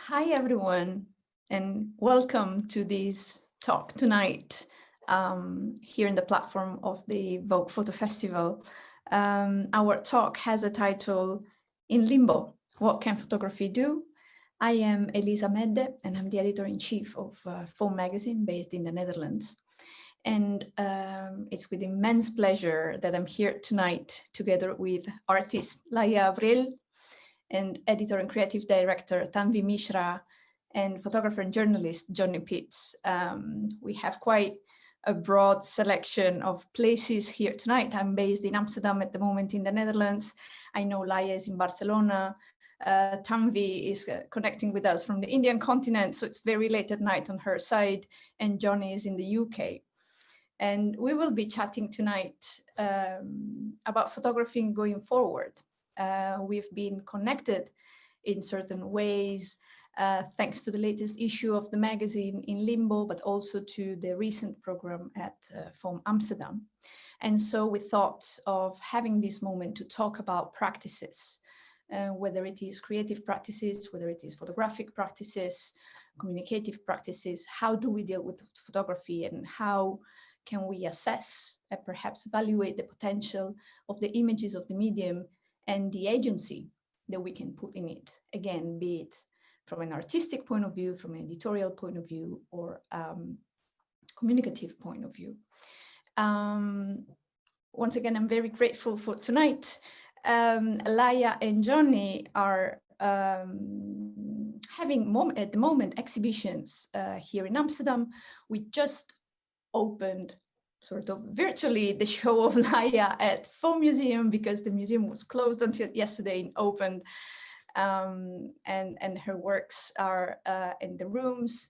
Hi, everyone, and welcome to this talk tonight here in the platform of the Vogue Photo Festival. Our talk has a title, In Limbo, What Can Photography Do? I am Elisa Medde, and I'm the editor-in-chief of Foam magazine based in the Netherlands. And it's with immense pleasure that I'm here tonight together with artist Laia Abril and editor and creative director Tanvi Mishra and photographer and journalist Johny Pitts. We have quite a broad selection of places here tonight. I'm based in Amsterdam at the moment in the Netherlands. I know Laia is in Barcelona. Tanvi is connecting with us from the Indian continent, so it's very late at night on her side, and Johny is in the UK. And we will be chatting tonight about photography going forward. We've been connected in certain ways, thanks to the latest issue of the magazine in Limbo, but also to the recent program at Foam Amsterdam. And so we thought of having this moment to talk about practices, whether it is creative practices, whether it is photographic practices, communicative practices. How do we deal with photography, and how can we assess and perhaps evaluate the potential of the images of the medium and the agency that we can put in it? Again, be it from an artistic point of view, from an editorial point of view, or communicative point of view. Once again, I'm very grateful for tonight. Laia and Johny are having at the moment exhibitions here in Amsterdam. We just opened sort of virtually the show of Laia at Foam Museum because the museum was closed until yesterday and opened. And her works are in the rooms.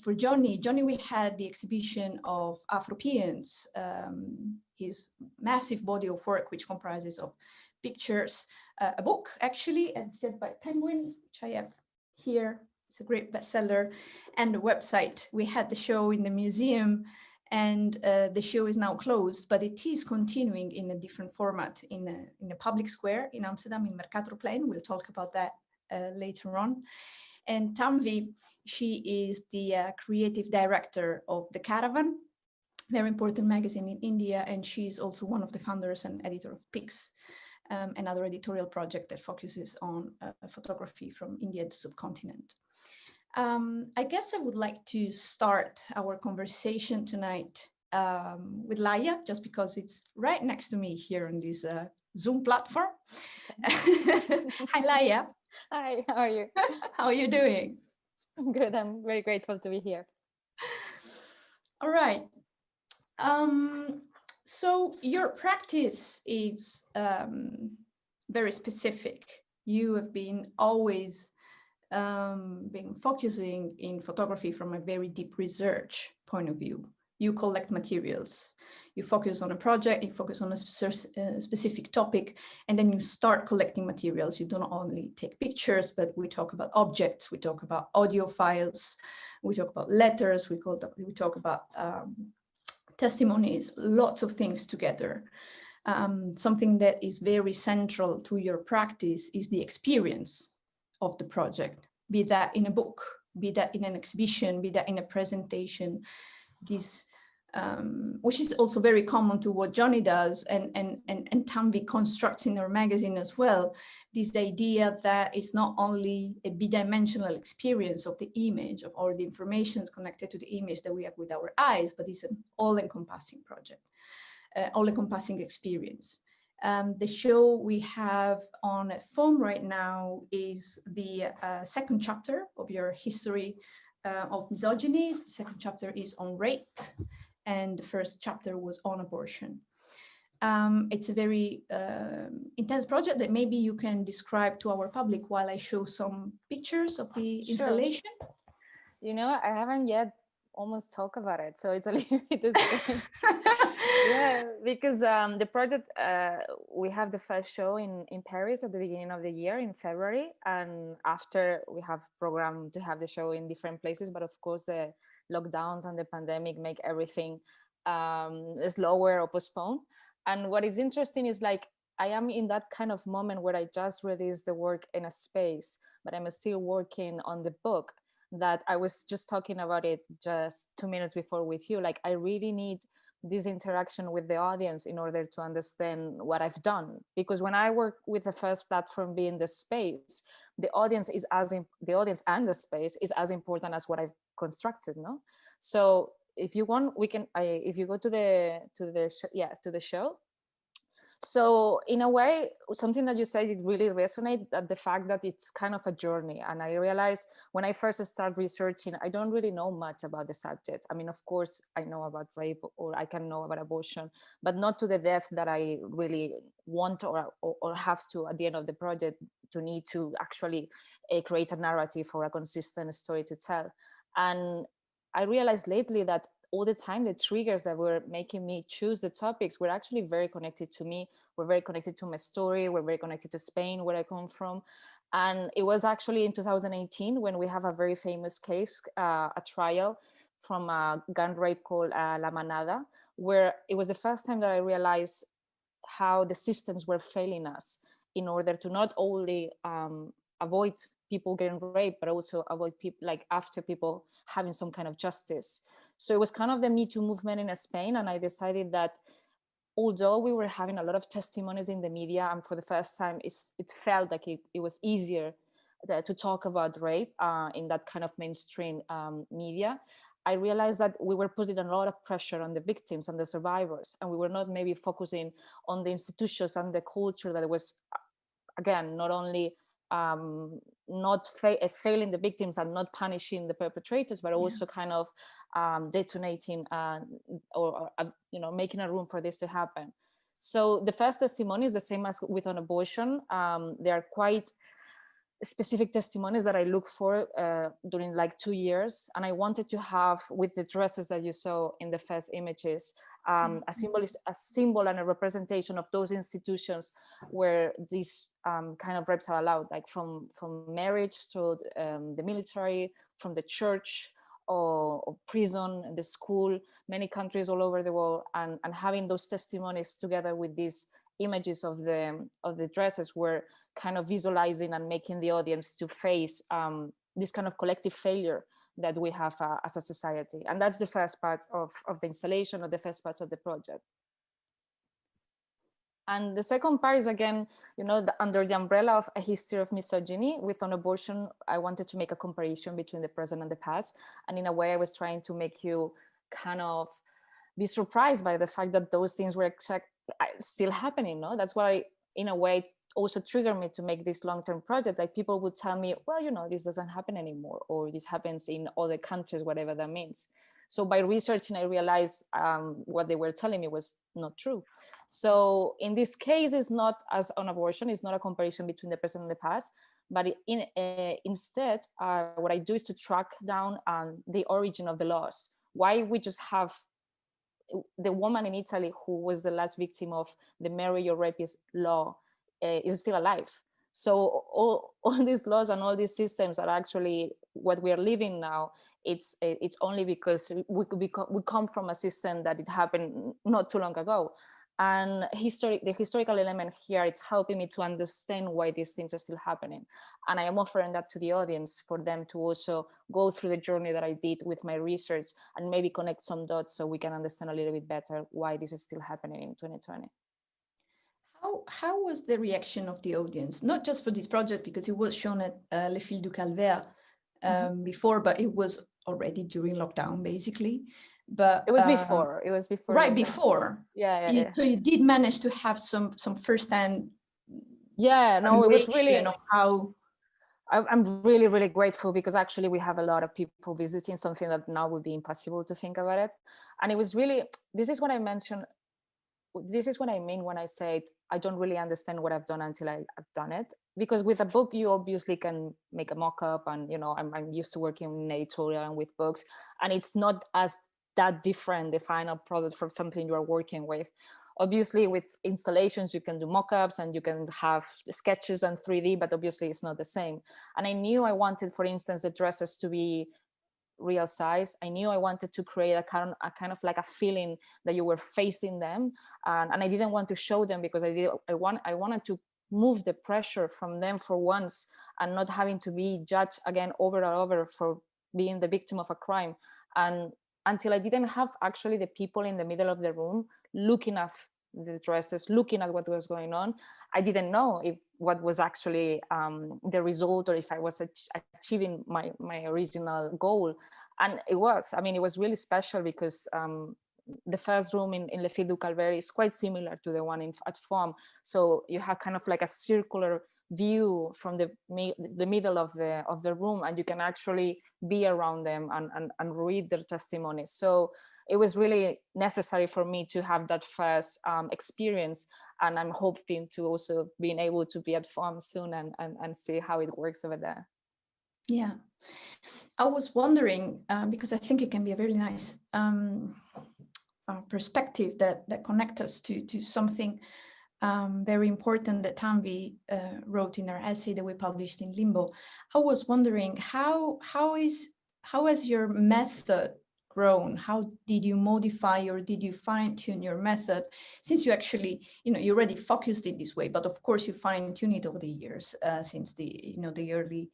For Johny, we had the exhibition of Afropeans, his massive body of work, which comprises of pictures, a book actually, edited by Penguin, which I have here. It's a great bestseller, and a website. We had the show in the museum, and the show is now closed, but it is continuing in a different format in a public square in Amsterdam, in Mercatorplein. We'll talk about that later on. And Tanvi, she is the creative director of The Caravan, very important magazine in India, and she's also one of the founders and editor of Pics, another editorial project that focuses on photography from India, the subcontinent. I guess I would like to start our conversation tonight with Laia, just because it's right next to me here on this Zoom platform. Hi, Laia. Hi, how are you? How are you doing? I'm good. I'm very grateful to be here. All right. So your practice is very specific. You have been always been focusing in photography from a very deep research point of view. You collect materials, you focus on a project, you focus on a specific topic, and then you start collecting materials. You don't only take pictures, but we talk about objects, we talk about audio files, we talk about letters, we talk about testimonies, lots of things together. Something that is very central to your practice is the experience of the project, be that in a book, be that in an exhibition, be that in a presentation, this, which is also very common to what Johny does and Tanvi constructs in her magazine as well, this idea that it's not only a bidimensional experience of the image of all the information connected to the image that we have with our eyes, but it's an all-encompassing project, all-encompassing experience. The show we have on Foam right now is the second chapter of your history of misogynies. The second chapter is on rape, and the first chapter was on abortion. It's a very intense project that maybe you can describe to our public while I show some pictures of the installation. You know, I haven't yet almost talked about it, so it's a little bit strange. Yeah, because the project, we have the first show in Paris at the beginning of the year in February, and after we have programmed to have the show in different places, but of course the lockdowns and the pandemic make everything slower or postponed. And what is interesting is like I am in that kind of moment where I just released the work in a space, but I'm still working on the book, that I was just talking about it just 2 minutes before with you. Like, I really need this interaction with the audience in order to understand what I've done. Because when I work with the first platform being the space, the audience and the space is as important as what I've constructed, no? So if you want, we can, if you go to the show. So in a way, something that you said, it really resonated, that the fact that it's kind of a journey. And I realized when I first started researching, I don't really know much about the subject. I mean, of course I know about rape, or I can know about abortion, but not to the depth that I really want, or have to at the end of the project, to need to actually create a narrative or a consistent story to tell. And I realized lately that all the time the triggers that were making me choose the topics were actually very connected to me, were very connected to my story, were very connected to Spain, where I come from. And it was actually in 2018 when we have a very famous case, a trial from a gun rape called La Manada, where it was the first time that I realized how the systems were failing us in order to not only avoid people getting raped, but also avoid people, like, after people having some kind of justice. So it was kind of the Me Too movement in Spain. And I decided that although we were having a lot of testimonies in the media, and for the first time it felt like it was easier to talk about rape in that kind of mainstream media, I realized that we were putting a lot of pressure on the victims and the survivors, and we were not maybe focusing on the institutions and the culture that was, again, not only not failing the victims and not punishing the perpetrators, but also kind of detonating or making a room for this to happen. So the first testimony is the same as with an abortion. They are quite specific testimonies that I look for during like 2 years. And I wanted to have, with the dresses that you saw in the first images, a symbol and a representation of those institutions where these kind of rapes are allowed, like from marriage to the military, from the church, or prison, the school, many countries all over the world, and having those testimonies together with these images of the dresses were kind of visualizing and making the audience to face this kind of collective failure that we have as a society. And that's the first part of the installation, or the first parts of the project. And the second part is, again, under the umbrella of a history of misogyny. With On Abortion, I wanted to make a comparison between the present and the past. And in a way, I was trying to make you kind of be surprised by the fact that those things were still happening. No, that's why, in a way, it also triggered me to make this long-term project. Like, people would tell me, well, this doesn't happen anymore, or this happens in other countries, whatever that means. So by researching, I realized what they were telling me was not true. So in this case, it's not as On Abortion, it's not a comparison between the present and the past, but instead, what I do is to track down the origin of the laws. Why we just have the woman in Italy who was the last victim of the marry your rapist law is still alive. So all these laws and all these systems are actually what we are living now. It's only because we come from a system that it happened not too long ago. And the historical element here, it's helping me to understand why these things are still happening. And I am offering that to the audience for them to also go through the journey that I did with my research and maybe connect some dots so we can understand a little bit better why this is still happening in 2020. How was the reaction of the audience? Not just for this project, because it was shown at Le Fil du Calvaire before, but it was already during lockdown, basically. But it was before. It was before. Right, lockdown. Before. Yeah. So you did manage to have some firsthand. Yeah. No, it was really. Of how. I'm really, really grateful, because actually we have a lot of people visiting, something that now would be impossible to think about it. And it was really. This is what I mentioned. This is what I mean when I say I don't really understand what I've done until I've done it. Because with a book, you obviously can make a mock-up, and I'm used to working in editorial and with books, and it's not as that different, the final product, from something you are working with. Obviously, with installations, you can do mock-ups and you can have sketches and 3D, but obviously it's not the same. And I knew I wanted, for instance, the dresses to be real size. I knew I wanted to create a kind of like a feeling that you were facing them, and I didn't want to show them because I wanted to move the pressure from them for once, and not having to be judged again over and over for being the victim of a crime. And until I didn't have actually the people in the middle of the room looking at the dresses, looking at what was going on, I didn't know if what was actually the result, or if I was achieving my original goal. And it was, I mean, it was really special because the first room in Le Fil du Calvaire is quite similar to the one at FOAM. So you have kind of like a circular view from the middle of the room, and you can actually be around them and read their testimonies. So it was really necessary for me to have that first experience, and I'm hoping to also being able to be at FOAM soon and see how it works over there. Yeah, I was wondering, because I think it can be a very nice perspective that connects us to something very important that Tanvi wrote in her essay that we published in Limbo. I was wondering how has your method grown? How did you modify, or did you fine tune your method, since you actually, you already focused it this way, but of course you fine tune it over the years, since the early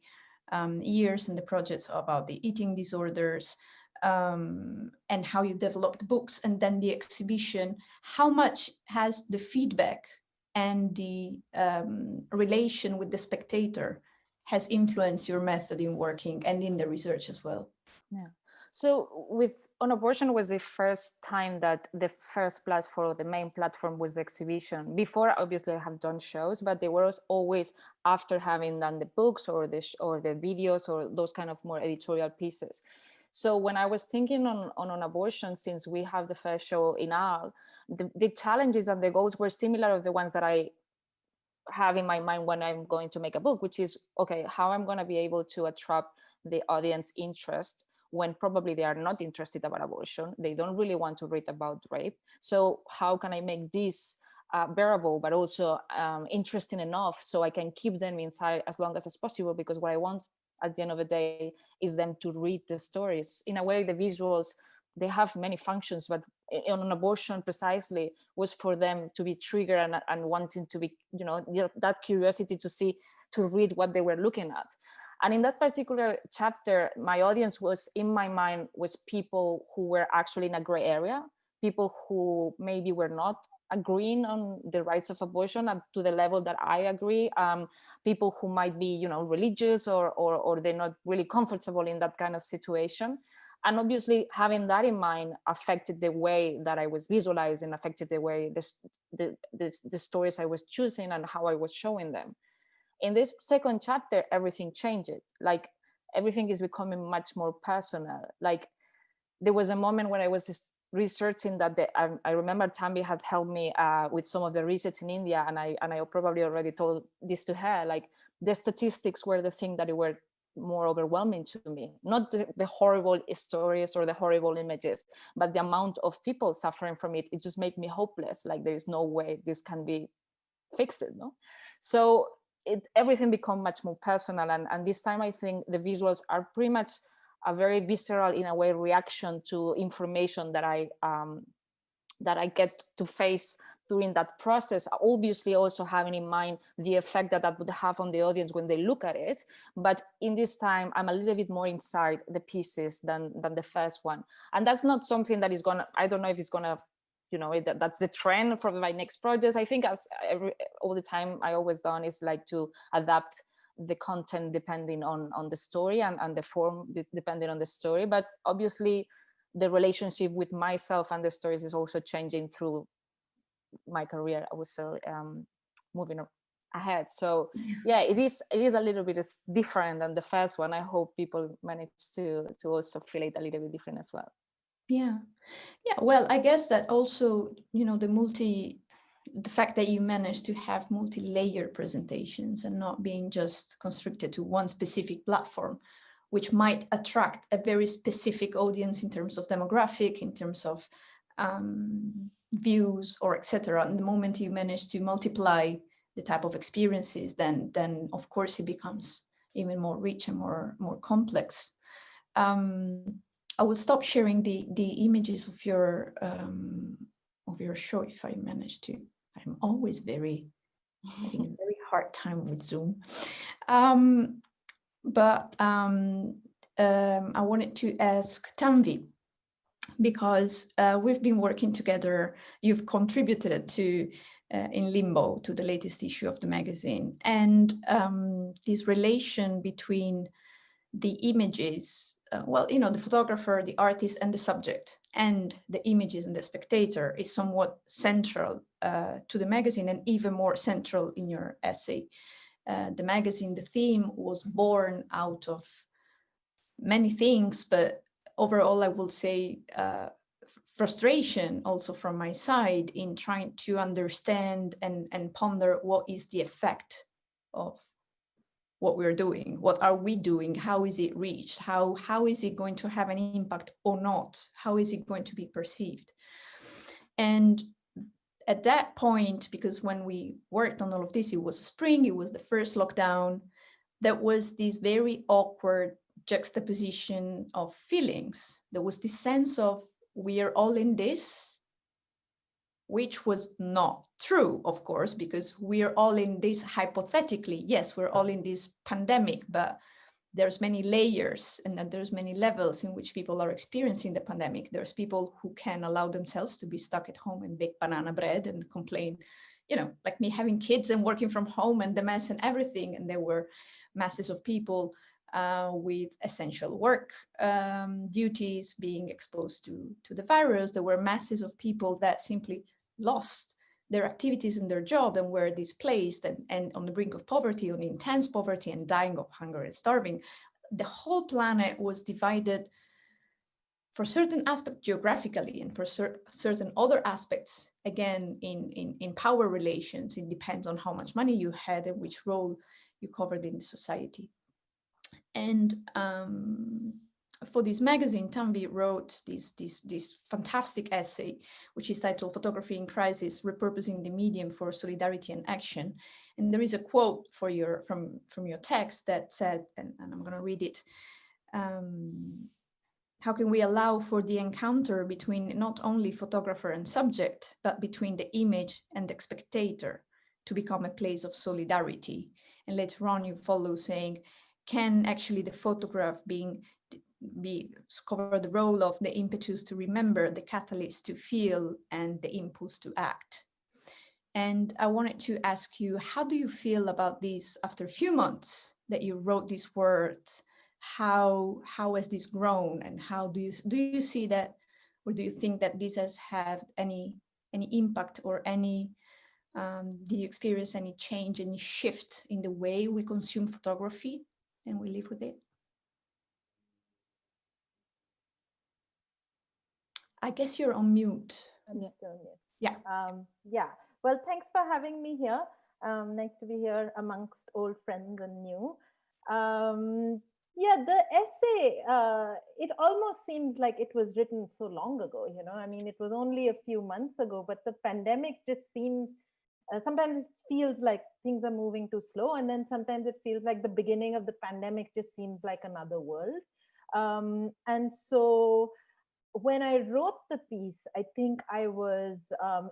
years and the projects about the eating disorders, and how you developed books and then the exhibition. How much has the feedback and the relation with the spectator has influenced your method in working and in the research as well? Yeah. So on abortion was the first time that the first platform, the main platform, was the exhibition. Before, obviously, I have done shows, but they were always after having done the books or the videos or those kind of more editorial pieces. So when I was thinking on abortion, since we have the first show in AL, the challenges and the goals were similar to the ones that I have in my mind when I'm going to make a book, which is, okay, how I'm going to be able to attract the audience interest when probably they are not interested about abortion. They don't really want to read about rape. So how can I make this bearable, but also interesting enough so I can keep them inside as long as possible? Because what I want at the end of the day is them to read the stories. In a way, the visuals, they have many functions, but on an abortion precisely was for them to be triggered and wanting to be, that curiosity to read what they were looking at. And in that particular chapter, my audience was, in my mind, was people who were actually in a gray area, people who maybe were not agreeing on the rights of abortion to the level that I agree, people who might be, religious or they're not really comfortable in that kind of situation. And obviously having that in mind affected the way that I was visualizing, affected the way the stories I was choosing and how I was showing them. In this second chapter, everything changed. Like everything is becoming much more personal. Like there was a moment when I was just researching that I remember Tanvi had helped me with some of the research in India, and I probably already told this to her. Like the statistics were the thing that were more overwhelming to me, not the horrible stories or the horrible images, but the amount of people suffering from it. It just made me hopeless. Like there is no way this can be fixed, no? So everything become much more personal, and this time I think the visuals are pretty much a very visceral, in a way, reaction to information that I get to face during that process, obviously also having in mind the effect that would have on the audience when they look at it. But in this time, I'm a little bit more inside the pieces than the first one. And that's not something that is gonna, I don't know if it's gonna, that's the trend for my next projects. I think all the time I always done is like to adapt the content depending on the story and the form depending on the story. But obviously the relationship with myself and the stories is also changing through my career, also moving ahead. So yeah, it is a little bit different than the first one. I hope people manage to also feel it a little bit different as well. Yeah, well, I guess that also, the fact that you managed to have multi-layer presentations and not being just constricted to one specific platform, which might attract a very specific audience in terms of demographic, in terms of views, or etc. And the moment you manage to multiply the type of experiences, then of course it becomes even more rich and more complex. I will stop sharing the images of your show if I manage to. I'm always having a very hard time with Zoom. But I wanted to ask Tanvi, because we've been working together. You've contributed to in Limbo, to the latest issue of the magazine, and this relation between the images, well, you know, the photographer, the artist, and the subject, and the images and the spectator is somewhat central to the magazine, and even more central in your essay. The magazine, the theme was born out of many things, but overall, I will say frustration also from my side in trying to understand and ponder what is the effect of what we're doing. What are we doing? How is it reached? How is it going to have an impact or not? How is it going to be perceived? And at that point, because when we worked on all of this, it was spring, it was the first lockdown, there was this very awkward juxtaposition of feelings. There was this sense of we are all in this, which was not true, of course, because we are all in this hypothetically. Yes, we're all in this pandemic, but there's many layers and that there's many levels in which people are experiencing the pandemic. There's people who can allow themselves to be stuck at home and bake banana bread and complain, you know, like me having kids and working from home and the mess and everything. And there were masses of people with essential work duties being exposed to the virus. There were masses of people that simply lost their activities and their job and were displaced and on the brink of poverty, on intense poverty, and dying of hunger and starving. The whole planet was divided for certain aspects geographically, and for certain other aspects, again, in power relations. It depends on how much money you had and which role you covered in society. And for this magazine, Tanvi wrote this fantastic essay, which is titled "Photography in Crisis: Repurposing the Medium for Solidarity and Action." And there is a quote from your text that said, and I'm going to read it, how can we allow for the encounter between not only photographer and subject, but between the image and the spectator to become a place of solidarity? And later on you follow saying, can actually the photograph cover the role of the impetus to remember, the catalyst to feel, and the impulse to act? And I wanted to ask you, how do you feel about this after a few months that you wrote these words? How has this grown, and how do you see that, or do you think that this has had any impact, or any did you experience any change, any shift in the way we consume photography and we live with it? I guess you're on mute. I'm still here. Yeah. Yeah. Well, thanks for having me here. Nice to be here amongst old friends and new. Yeah, the essay, it almost seems like it was written so long ago, you know. I mean, it was only a few months ago, but the pandemic just seems, sometimes it feels like things are moving too slow. And then sometimes it feels like the beginning of the pandemic just seems like another world. And so when I wrote the piece, I think I was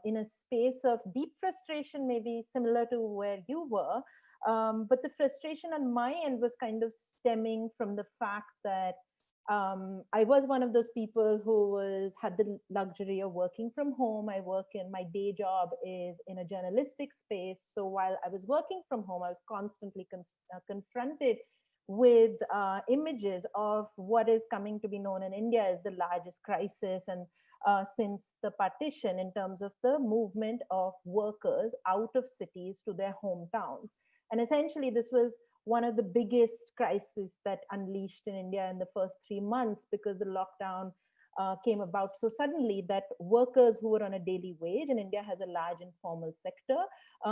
in a space of deep frustration, maybe similar to where you were. But the frustration on my end was kind of stemming from the fact that I was one of those people who had the luxury of working from home. My day job is in a journalistic space. So while I was working from home, I was constantly confronted with images of what is coming to be known in India as the largest crisis, and since the partition, in terms of the movement of workers out of cities to their hometowns. And essentially, this was one of the biggest crises that unleashed in India in the first 3 months, because the lockdown came about so suddenly that workers who were on a daily wage, and India has a large informal sector,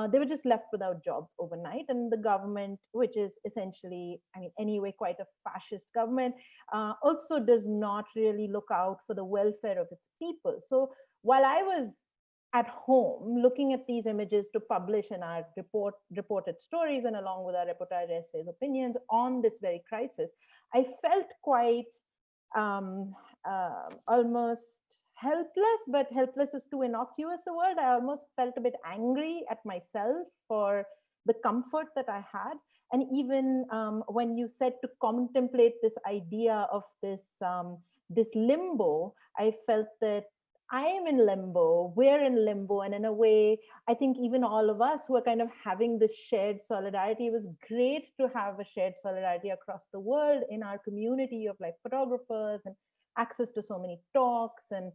they were just left without jobs overnight. And the government, which is essentially, I mean, anyway, quite a fascist government, also does not really look out for the welfare of its people. So while I was at home looking at these images to publish in our reported stories, and along with our reportage essays, opinions on this very crisis, I felt quite almost helpless, but helpless is too innocuous a word. I almost felt a bit angry at myself for the comfort that I had. And even when you said to contemplate this idea of this limbo, I felt that I am in limbo, we're in limbo. And in a way, I think even all of us who are kind of having this shared solidarity, it was great to have a shared solidarity across the world in our community of like photographers, and access to so many talks, and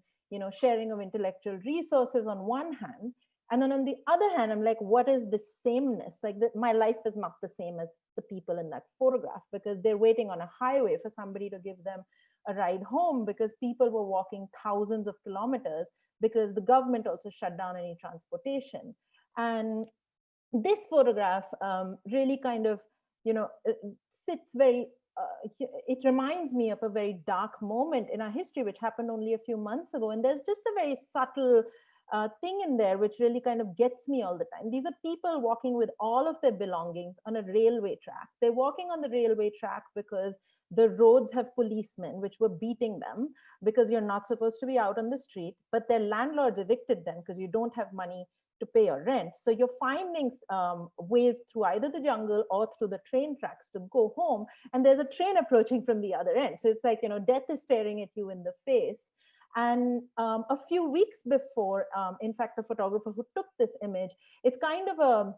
sharing of intellectual resources on one hand. And then on the other hand, I'm like, what is the sameness? Like my life is not the same as the people in that photograph, because they're waiting on a highway for somebody to give them a ride home, because people were walking thousands of kilometers because the government also shut down any transportation. And this photograph really kind of, sits very, it reminds me of a very dark moment in our history, which happened only a few months ago. And there's just a very subtle thing in there, which really kind of gets me all the time. These are people walking with all of their belongings on a railway track. They're walking on the railway track because the roads have policemen, which were beating them because you're not supposed to be out on the street, but their landlords evicted them because you don't have money to pay your rent. So you're finding ways through either the jungle or through the train tracks to go home. And there's a train approaching from the other end. So it's like, death is staring at you in the face. And a few weeks before, in fact, the photographer who took this image, it's kind of a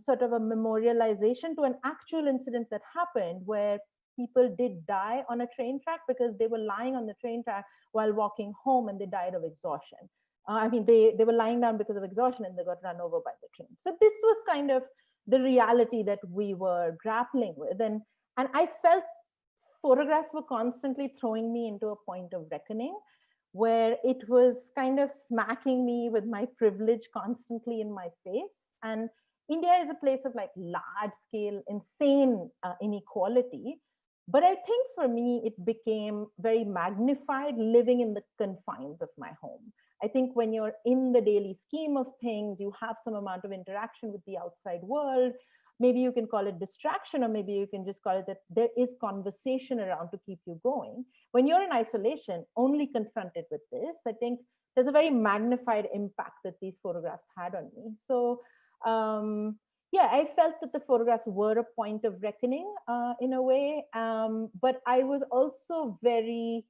sort of a memorialization to an actual incident that happened where people did die on a train track because they were lying on the train track while walking home, and they died of exhaustion. I mean, they were lying down because of exhaustion and they got run over by the train. So this was kind of the reality that we were grappling with. And I felt photographs were constantly throwing me into a point of reckoning, where it was kind of smacking me with my privilege constantly in my face. And India is a place of like large scale, insane inequality. But I think for me, it became very magnified living in the confines of my home. I think when you're in the daily scheme of things, you have some amount of interaction with the outside world. Maybe you can call it distraction, or maybe you can just call it that there is conversation around to keep you going. When you're in isolation, only confronted with this, I think there's a very magnified impact that these photographs had on me. So yeah, I felt that the photographs were a point of reckoning in a way, but I was also very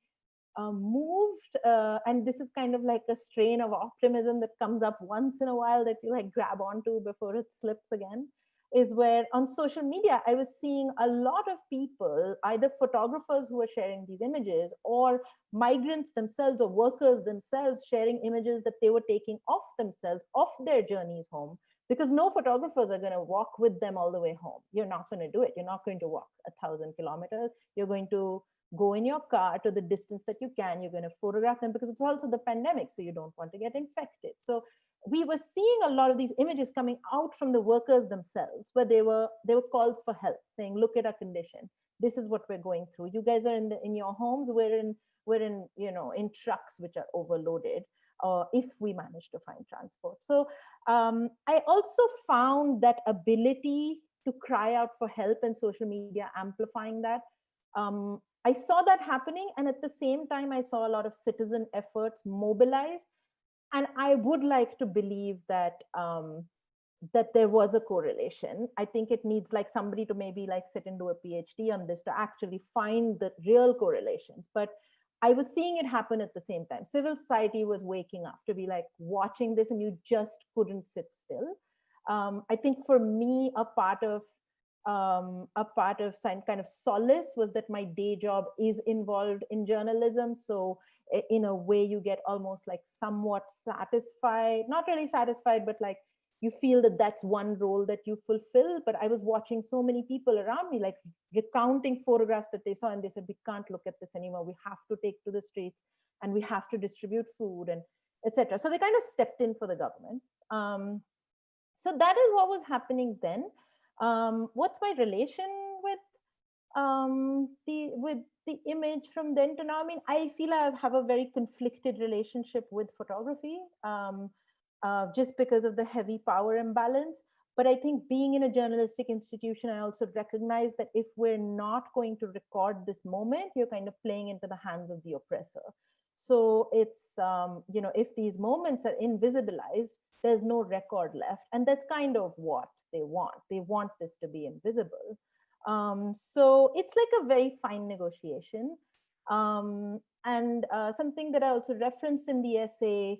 moved, and this is kind of like a strain of optimism that comes up once in a while that you like grab onto before it slips again, is where on social media I was seeing a lot of people, either photographers who were sharing these images, or migrants themselves or workers themselves sharing images that they were taking of themselves, of their journeys home, because no photographers are going to walk with them all the way home. You're not going to do it. You're not going to walk 1,000 kilometers. You're going to go in your car to the distance that you can. You're going to photograph them because it's also the pandemic, so you don't want to get infected. So we were seeing a lot of these images coming out from the workers themselves, where they were calls for help, saying, look at our condition. This is what we're going through. You guys are in your homes. We're in in trucks which are overloaded, if we manage to find transport. So I also found that ability to cry out for help and social media amplifying that. I saw that happening, and at the same time, I saw a lot of citizen efforts mobilized. And I would like to believe that that there was a correlation. I think it needs like somebody to maybe like sit and do a PhD on this to actually find the real correlations. But I was seeing it happen at the same time. Civil society was waking up to be like watching this, and you just couldn't sit still. I think for me, a part of some kind of solace was that my day job is involved in journalism. So in a way, you get almost like somewhat satisfied, not really satisfied, but like you feel that that's one role that you fulfill. But I was watching so many people around me, like recounting photographs that they saw, and they said, we can't look at this anymore. We have to take to the streets, and we have to distribute food, and etc. So they kind of stepped in for the government. So that is what was happening then. What's my relation with the image from then to now? I mean, I feel I have a very conflicted relationship with photography, just because of the heavy power imbalance. But I think being in a journalistic institution, I also recognize that if we're not going to record this moment, you're kind of playing into the hands of the oppressor. So it's, if these moments are invisibilized, there's no record left. And that's kind of what they want. They want this to be invisible. So it's like a very fine negotiation. And something that I also reference in the essay,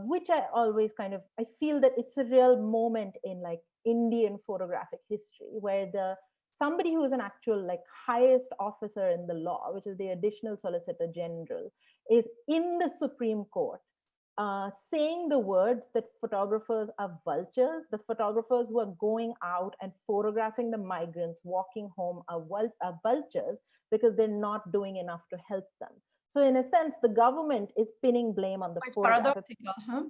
which I always I feel that it's a real moment in like Indian photographic history, where somebody who is an actual like highest officer in the law, which is the Additional Solicitor General, is in the Supreme Court saying the words that photographers are vultures. The photographers who are going out and photographing the migrants walking home are vultures because they're not doing enough to help them. So in a sense, the government is pinning blame on the photographer. Paradoxical, huh?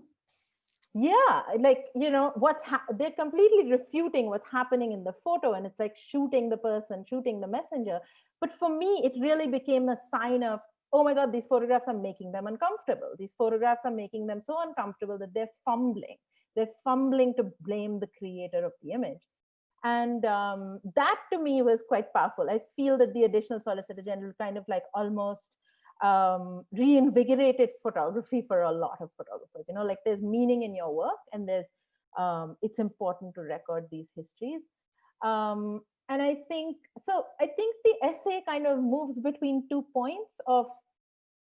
Yeah, like, they're completely refuting what's happening in the photo, and it's like shooting the person, shooting the messenger. But for me, it really became a sign of, oh my God, these photographs are making them uncomfortable. These photographs are making them so uncomfortable that they're fumbling. They're fumbling to blame the creator of the image. And that to me was quite powerful. I feel that the Additional Solicitor General kind of like almost reinvigorated photography for a lot of photographers. Like there's meaning in your work, and it's important to record these histories. And I think the essay kind of moves between 2 points of,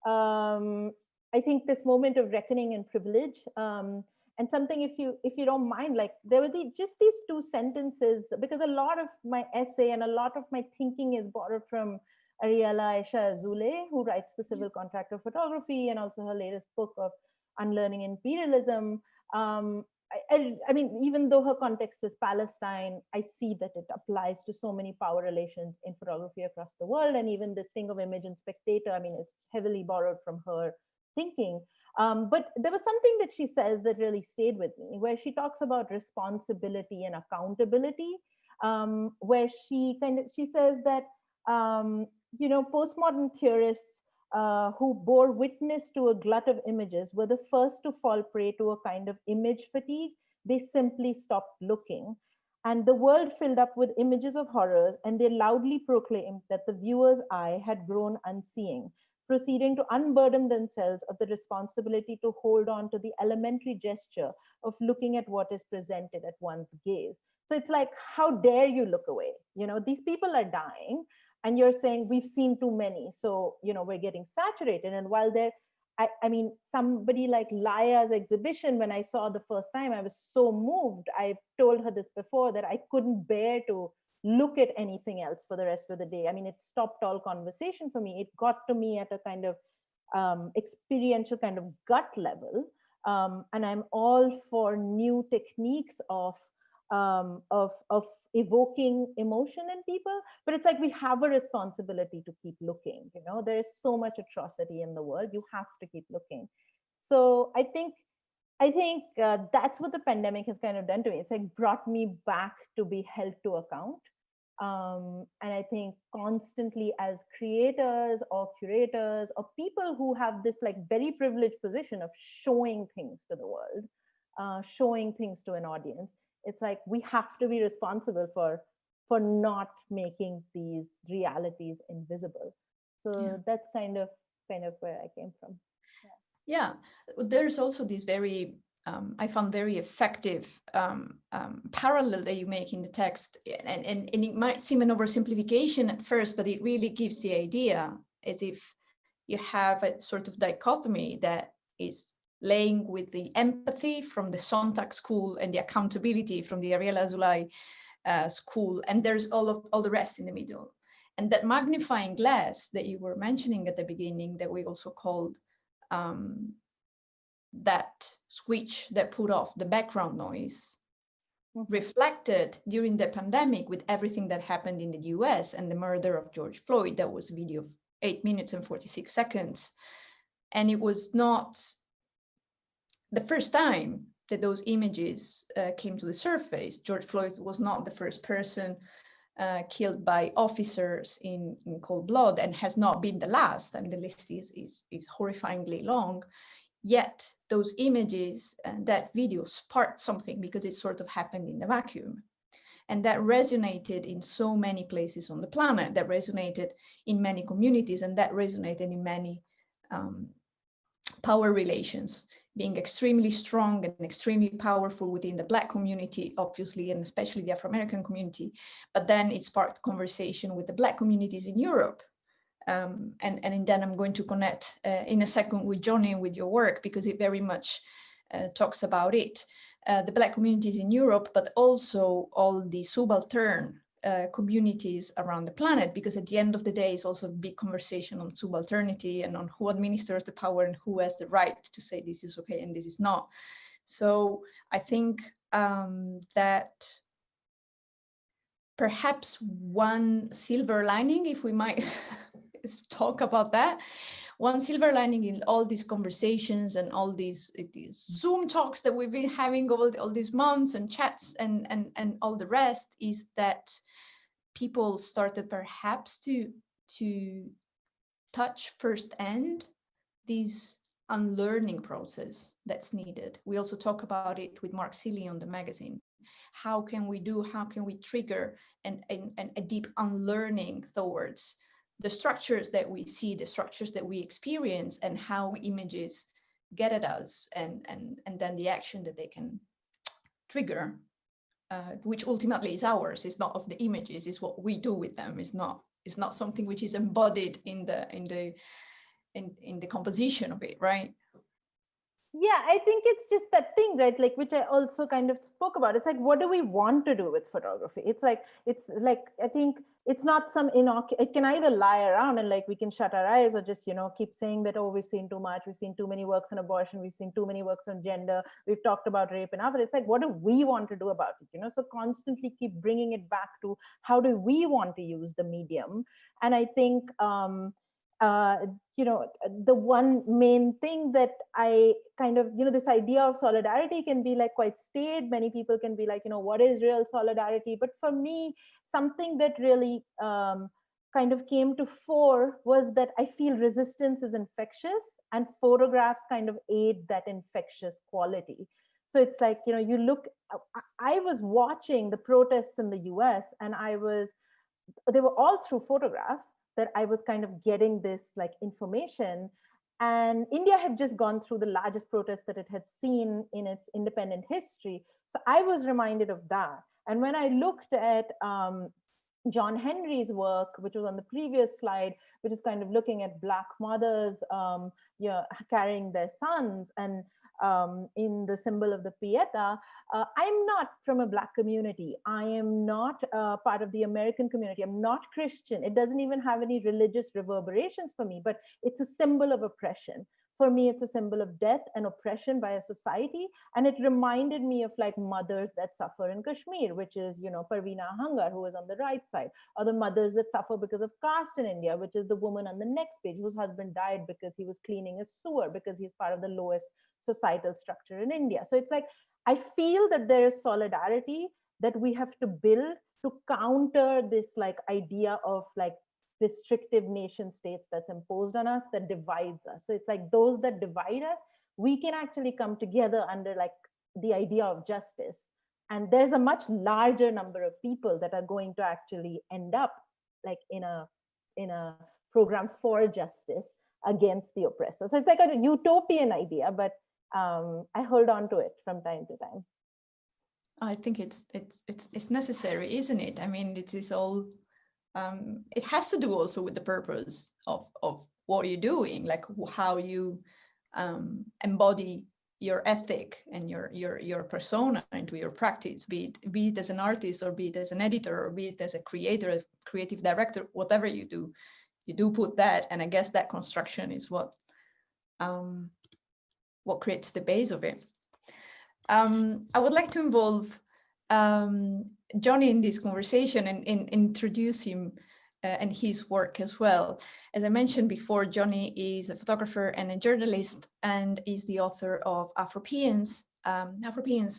I think, this moment of reckoning and privilege. And something, if you don't mind, like there were just these 2 sentences, because a lot of my essay and a lot of my thinking is borrowed from Ariella Aisha-Azoulay, who writes The Civil Contract of Photography, and also her latest book of Unlearning Imperialism. I mean, even though her context is Palestine, I see that it applies to so many power relations in photography across the world. And even this thing of image and spectator, I mean, it's heavily borrowed from her thinking. But there was something that she says that really stayed with me, where she talks about responsibility and accountability, where she says that, postmodern theorists who bore witness to a glut of images were the first to fall prey to a kind of image fatigue. They simply stopped looking. And the world filled up with images of horrors, and they loudly proclaimed that the viewer's eye had grown unseeing, proceeding to unburden themselves of the responsibility to hold on to the elementary gesture of looking at what is presented at one's gaze. So it's like, how dare you look away? These people are dying, and you're saying we've seen too many, so we're getting saturated. And while I mean, somebody like Laia's exhibition, when I saw the first time, I was so moved. I've told her this before, that I couldn't bear to look at anything else for the rest of the day. I mean, it stopped all conversation for me. It got to me at a kind of experiential kind of gut level. And I'm all for new techniques of evoking emotion in people, but it's like we have a responsibility to keep looking. There is so much atrocity in the world. You have to keep looking. So I think that's what the pandemic has kind of done to me. It's like brought me back to be held to account. And I think constantly, as creators or curators or people who have this like very privileged position of showing things to the world, showing things to an audience, it's like we have to be responsible for not making these realities invisible. So that's kind of where I came from. Yeah, there's also this very I found very effective parallel that you make in the text, and it might seem an oversimplification at first, but it really gives the idea as if you have a sort of dichotomy that is laying with the empathy from the Sontag school and the accountability from the Ariella Azoulay school, and there's all the rest in the middle. And that magnifying glass that you were mentioning at the beginning, that we also called that switch that put off the background noise, reflected during the pandemic with everything that happened in the US and the murder of George Floyd. That was a video of 8 minutes and 46 seconds. And it was not the first time that those images came to the surface. George Floyd was not the first person killed by officers in cold blood, and has not been the last. I mean, the list is horrifyingly long. Yet those images and that video sparked something because it sort of happened in the vacuum. And that resonated in so many places on the planet, that resonated in many communities, and that resonated in many power relations, being extremely strong and extremely powerful within the Black community, obviously, and especially the Afro-American community. But then it sparked conversation with the Black communities in Europe. And then I'm going to connect in a second with Johny and with your work, because it very much talks about it. The Black communities in Europe, but also all the subaltern communities around the planet, because at the end of the day, it's also a big conversation on subalternity and on who administers the power and who has the right to say this is okay and this is not. So I think that perhaps one silver lining, if we might talk about that, one silver lining in all these conversations and all these Zoom talks that we've been having over all these months and chats and all the rest, is that people started perhaps to touch firsthand this unlearning process that's needed. We also talk about it with Mark Seeley on the magazine. How can we trigger a deep unlearning towards the structures that we see, the structures that we experience, and how images get at us, and then the action that they can trigger, which ultimately is ours. It's not of the images, it's what we do with them. It's not something which is embodied in the composition of it, right? Yeah, I think it's just that thing, right? Like, which I also kind of spoke about. It's like, what do we want to do with photography? It's like I think it's not some it can either lie around and like we can shut our eyes, or just, keep saying that, oh, we've seen too much, we've seen too many works on abortion, we've seen too many works on gender, we've talked about rape enough. But it's like, what do we want to do about it? So constantly keep bringing it back to how do we want to use the medium. And I think the one main thing that I kind of, this idea of solidarity can be like quite staid. Many people can be like, what is real solidarity? But for me, something that really kind of came to fore was that I feel resistance is infectious, and photographs kind of aid that infectious quality. So it's like, you look, I was watching the protests in the US, and they were all through photographs that I was kind of getting this like information. And India had just gone through the largest protest that it had seen in its independent history. So I was reminded of that. And when I looked at John Henry's work, which was on the previous slide, which is kind of looking at Black mothers carrying their sons, and in the symbol of the Pieta, I'm not from a Black community. I am not part of the American community. I'm not Christian. It doesn't even have any religious reverberations for me, but it's a symbol of oppression. For me, it's a symbol of death and oppression by a society. And it reminded me of like mothers that suffer in Kashmir, which is, Parveena Hangar, who is on the right side, or the mothers that suffer because of caste in India, which is the woman on the next page whose husband died because he was cleaning a sewer, because he's part of the lowest societal structure in India. So it's like, I feel that there is solidarity that we have to build to counter this like idea of like restrictive nation states that's imposed on us, that divides us. So it's like those that divide us, we can actually come together under like the idea of justice. And there's a much larger number of people that are going to actually end up like in a program for justice against the oppressor. So it's like a utopian idea, but I hold on to it from time to time. I think it's necessary, isn't it? I mean, it is all. It has to do also with the purpose of what you're doing, like how you embody your ethic and your persona into your practice, be it as an artist, or be it as an editor, or be it as a creator, a creative director, whatever you do put that. And I guess that construction is what creates the base of it. I would like to involve Johny in this conversation and introduce him and his work as well. As I mentioned before, Johny is a photographer and a journalist, and is the author of Afropeans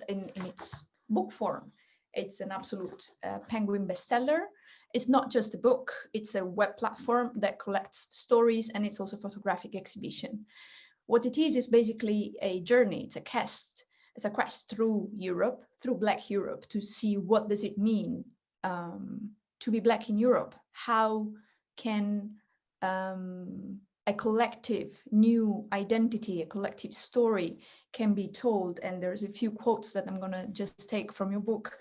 in its book form. It's an absolute Penguin bestseller. It's not just a book, it's a web platform that collects stories, and it's also a photographic exhibition. what it is basically a journey. It's a quest through Europe, through Black Europe, to see what does it mean to be Black in Europe. How can a collective new identity, a collective story can be told? And there's a few quotes that I'm gonna just take from your book.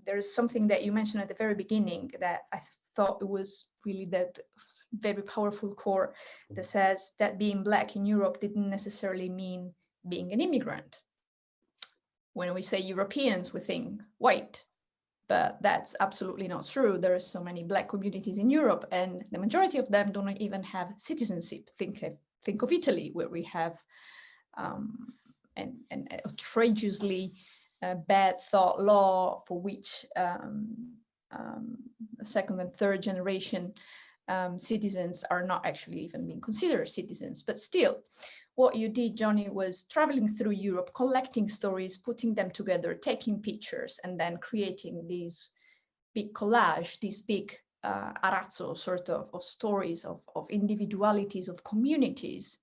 There's something that you mentioned at the very beginning that I thought it was really that very powerful core that says that being Black in Europe didn't necessarily mean being an immigrant. When we say Europeans, we think white, but that's absolutely not true. There are so many Black communities in Europe, and the majority of them don't even have citizenship. Think of Italy, where we have an outrageously bad thought law for which second and third generation citizens are not actually even being considered citizens. But still, what you did, Johny, was traveling through Europe, collecting stories, putting them together, taking pictures, and then creating these big collage, these big arazzo sort of stories of individualities, of communities.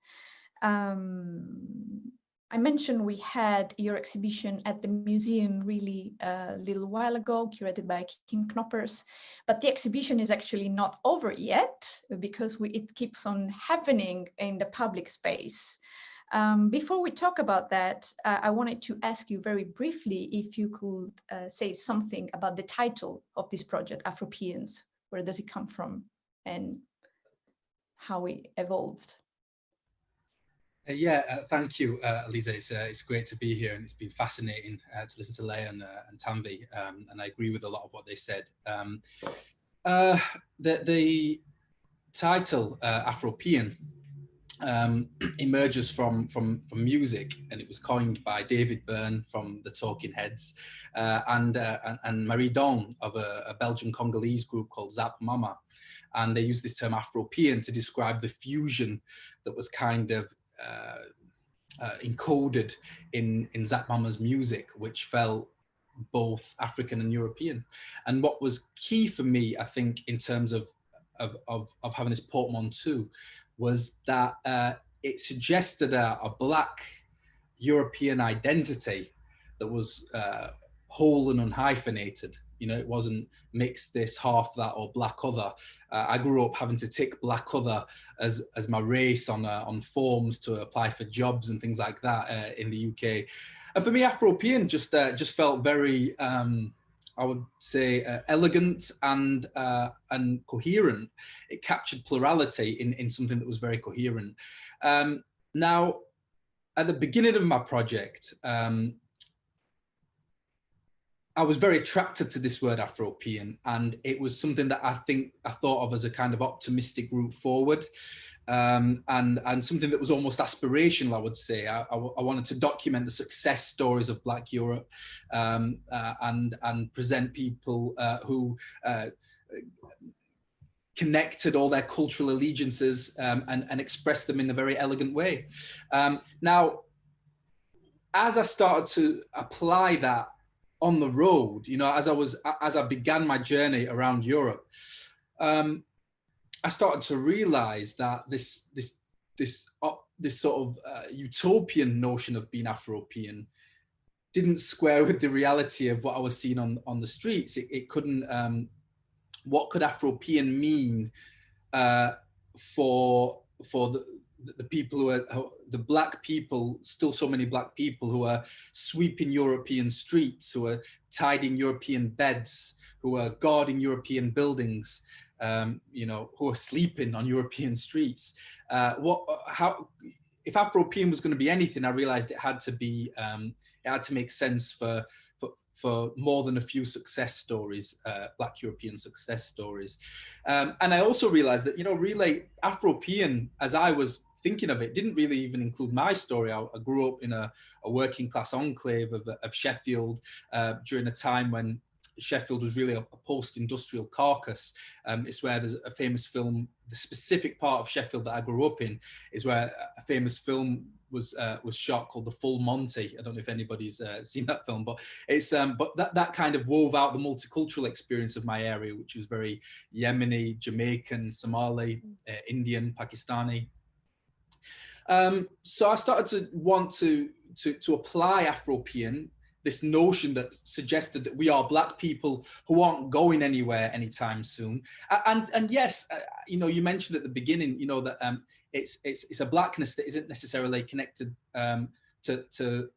I mentioned we had your exhibition at the museum really a little while ago, curated by Kim Knoppers, but the exhibition is actually not over yet because it keeps on happening in the public space. Before we talk about that, I wanted to ask you very briefly if you could say something about the title of this project, Afropeans. Where does it come from and how it evolved? Thank you, Elisa. It's great to be here, and it's been fascinating to listen to Laia and Tanvi, and I agree with a lot of what they said. The title Afropean emerges from music, and it was coined by David Byrne from the Talking Heads and Marie Dawn of a Belgian Congolese group called Zap Mama, and they used this term Afropean to describe the fusion that was kind of encoded in Zap Mama's music, which felt both African and European. And what was key for me, I think, in terms of having this portmanteau, was that it suggested a Black European identity that was whole and unhyphenated. You know, it wasn't mixed this, half that, or Black other. I grew up having to tick Black other as my race on forms to apply for jobs and things like that in the UK. And for me, Afropean just felt very, I would say, elegant and coherent. It captured plurality in something that was very coherent. Now, at the beginning of my project, I was very attracted to this word Afropean, and it was something that I thought of as a kind of optimistic route forward, and something that was almost aspirational, I would say. I wanted to document the success stories of Black Europe, and present people who connected all their cultural allegiances and expressed them in a very elegant way. Now, as I started to apply that on the road, you know, as I began my journey around Europe, I started to realize that this sort of utopian notion of being Afropean didn't square with the reality of what I was seeing on the streets. It couldn't. What could Afropean mean for the people who are the Black people, still so many Black people who are sweeping European streets, who are tidying European beds, who are guarding European buildings, you know, who are sleeping on European streets. If Afropean was going to be anything, I realized it had to be, it had to make sense for more than a few success stories, Black European success stories. And I also realized that, you know, really Afropean, as I was thinking of it, didn't really even include my story. I grew up in a working class enclave of Sheffield during a time when Sheffield was really a post-industrial carcass. It's where there's a famous film, the specific part of Sheffield that I grew up in is where a famous film was shot called The Full Monty. I don't know if anybody's seen that film, but it's but that kind of wove out the multicultural experience of my area, which was very Yemeni, Jamaican, Somali, Indian, Pakistani. So I started to want to apply Afropean, this notion that suggested that we are Black people who aren't going anywhere anytime soon. And yes, you know, you mentioned at the beginning, you know, that it's a Blackness that isn't necessarily connected to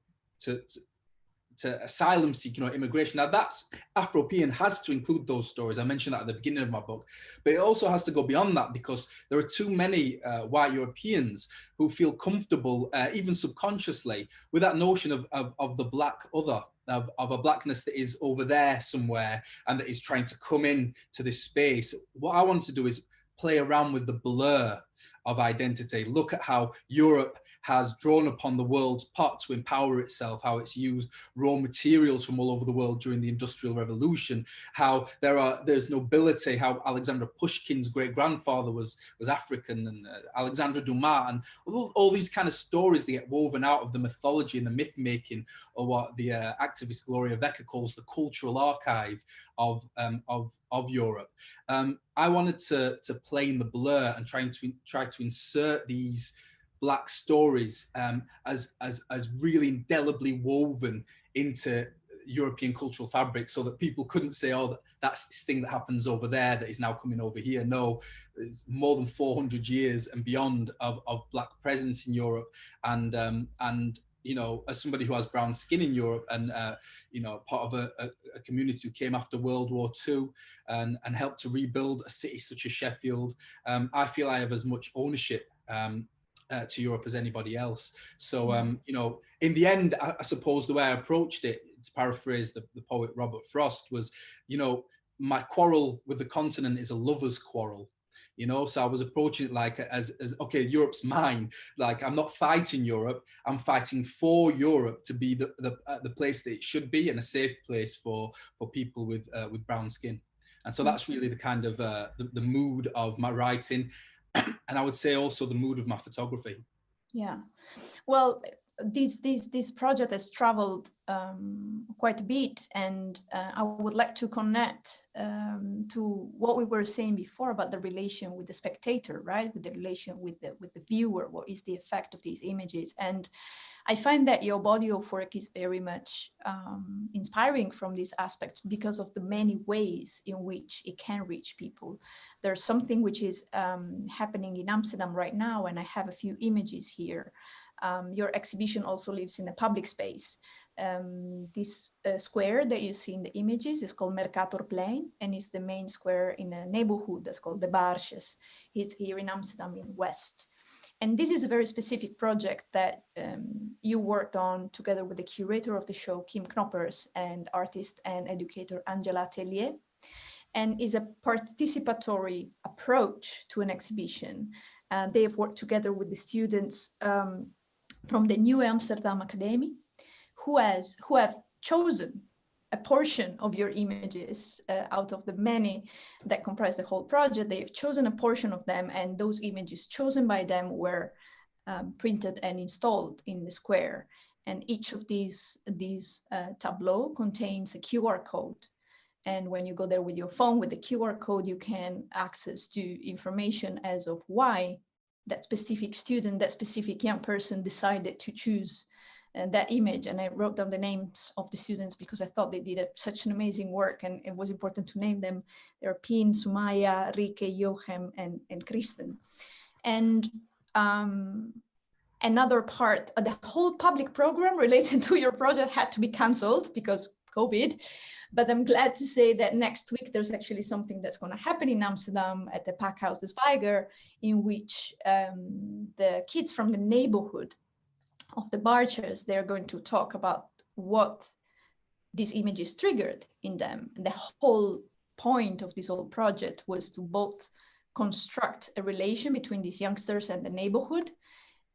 asylum seeking or immigration. Now that's Afropean has to include those stories. I mentioned that at the beginning of my book, but it also has to go beyond that, because there are too many white Europeans who feel comfortable, even subconsciously, with that notion of the Black other, of a Blackness that is over there somewhere and that is trying to come in to this space. What I wanted to do is play around with the blur of identity, look at how Europe has drawn upon the world's pot to empower itself, how it's used raw materials from all over the world during the Industrial Revolution, how there's nobility, how Alexander Pushkin's great-grandfather was African, and Alexandre Dumas, and all these kind of stories that get woven out of the mythology and the myth-making, or what the activist Gloria Vecca calls the cultural archive of Europe. I wanted to play in the blur and try to insert these Black stories as really indelibly woven into European cultural fabric, so that people couldn't say, oh, that's this thing that happens over there that is now coming over here. No, it's more than 400 years and beyond of Black presence in Europe. And you know, as somebody who has brown skin in Europe, and you know, part of a community who came after World War II and helped to rebuild a city such as Sheffield, I feel I have as much ownership to Europe as anybody else. So, you know, in the end, I suppose the way I approached it, to paraphrase the poet Robert Frost, was, you know, my quarrel with the continent is a lover's quarrel. You know, so I was approaching it like as okay, Europe's mine. Like, I'm not fighting Europe, I'm fighting for Europe to be the place that it should be, and a safe place for people with brown skin. And so that's really the kind of the mood of my writing, and I would say also the mood of my photography. Yeah, well, this project has traveled quite a bit, and I would like to connect to what we were saying before about the relation with the spectator, right? With the relation with the viewer. What is the effect of these images? And I find that your body of work is very much inspiring from these aspects, because of the many ways in which it can reach people. There's something which is happening in Amsterdam right now, and I have a few images here. Your exhibition also lives in a public space. This square that you see in the images is called Mercatorplein, and it's the main square in a neighborhood that's called the Baarsjes. It's here in Amsterdam in West. And this is a very specific project that you worked on together with the curator of the show, Kim Knoppers, and artist and educator Angela Tellier, and is a participatory approach to an exhibition. They have worked together with the students from the New Amsterdam Academy, who have chosen a portion of your images out of the many that comprise the whole project. They've chosen a portion of them, and those images chosen by them were printed and installed in the square. And each of these tableaux contains a QR code. And when you go there with your phone with the QR code, you can access to information as of why that specific student, that specific young person decided to choose that image. And I wrote down the names of the students because I thought they did such an amazing work, and it was important to name them. They're Pien, Sumaya, Rike, Jochem, and Kristen. And another part, the whole public program related to your project had to be canceled because COVID. But I'm glad to say that next week there's actually something that's going to happen in Amsterdam at the Pakhuis de Zwijger, in which the kids from the neighborhood of the Baarsjes, they're going to talk about what these images triggered in them. And the whole point of this whole project was to both construct a relation between these youngsters and the neighborhood,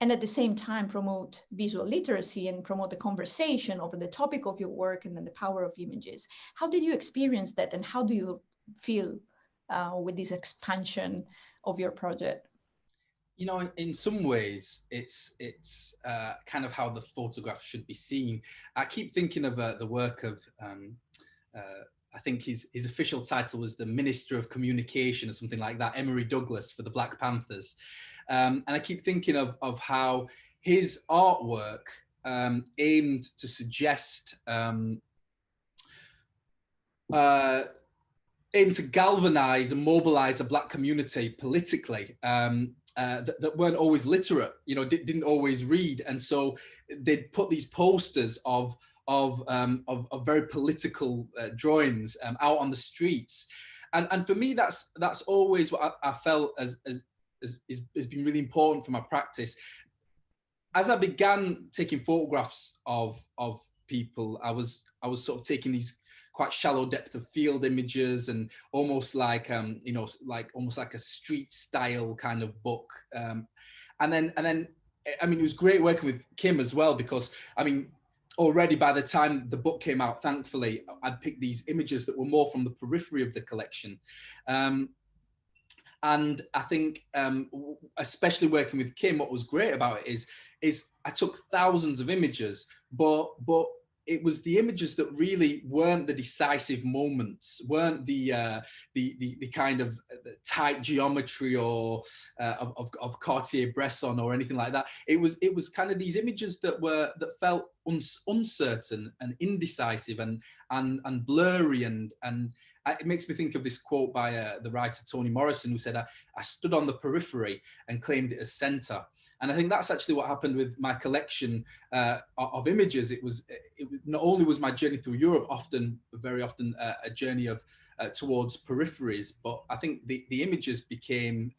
and at the same time promote visual literacy and promote the conversation over the topic of your work and then the power of images. How did you experience that, and how do you feel with this expansion of your project? You know, in some ways, it's kind of how the photograph should be seen. I keep thinking of the work of I think his official title was the Minister of Communication or something like that, Emory Douglas for the Black Panthers. And I keep thinking of how his artwork aimed to suggest, aimed to galvanize and mobilize a Black community politically, that weren't always literate, you know, didn't always read. And so they'd put these posters of very political drawings out on the streets. And for me, that's always what I felt has been really important for my practice. As I began taking photographs of people, I was sort of taking these quite shallow depth of field images and almost like you know, like almost like a street style kind of book. And then I mean, it was great working with Kim as well, because I mean, already by the time the book came out, thankfully, I'd picked these images that were more from the periphery of the collection. And I think, especially working with Kim, what was great about it is I took thousands of images, but it was the images that really weren't the decisive moments, weren't the kind of tight geometry or of Cartier-Bresson or anything like that. It was kind of these images that felt uncertain and indecisive and blurry, and it makes me think of this quote by the writer Toni Morrison, who said, I stood on the periphery and claimed it as center. And I think that's actually what happened with my collection of images. It was not only was my journey through Europe very often a journey of towards peripheries, but I think the images became